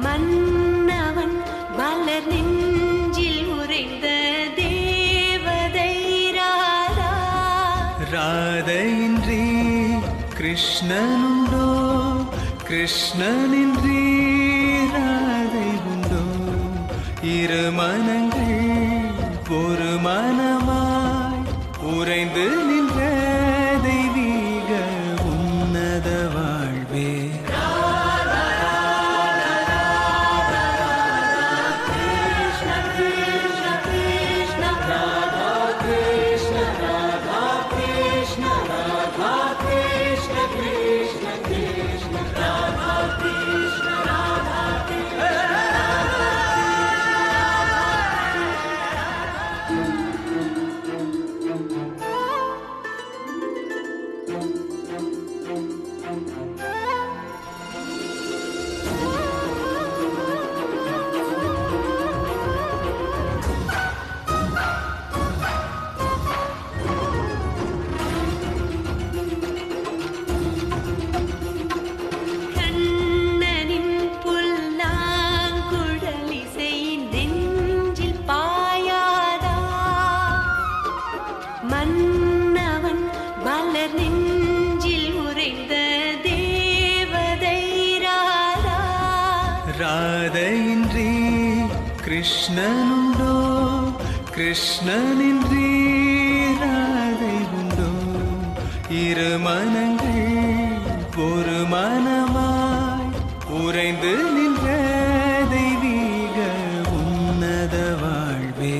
மன்னவன் மலர் நெஞ்சில் உறைந்த தேவதை ராதா. ராதையின்றி கிருஷ்ணனுண்டோ, கிருஷ்ணனின்றி ராதை உண்டோ? இரு மனங்கள் ஒரு மனமாய் உறைந்து நின்ற தெய்வீக உன்னத வாழ்வே. மன்னவன் மலர் நெஞ்சில் உறைந்த தேவதை ராதா. ராதையின்றி கிருஷ்ணனுண்டோ, கிருஷ்ணனின்றி ராதை உண்டோ? இரு மனங்கள் ஒரு மனமாய் உறைந்து நின்ற தெய்வீக உன்னத வாழ்வே.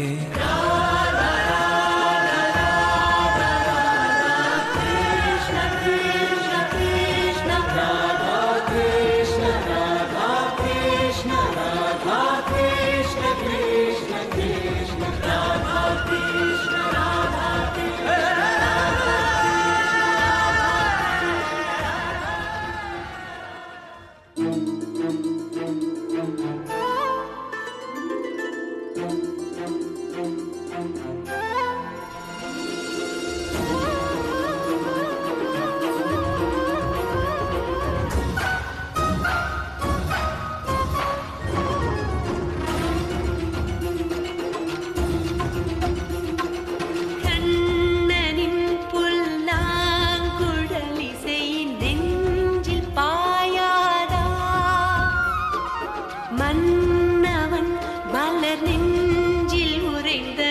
மன்னவன் மலர் நெஞ்சில் உறைந்த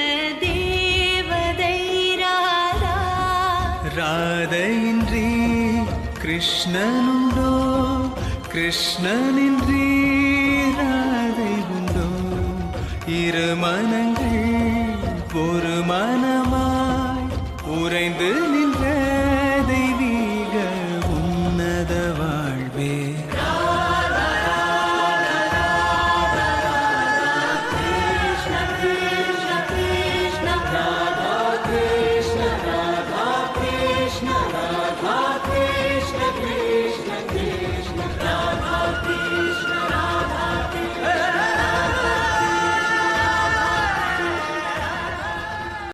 தேவதை ராதா. ராதையின்றி கிருஷ்ணனுண்டோ, கிருஷ்ணனின்றி ராதை உண்டோ? இரு மனங்கள்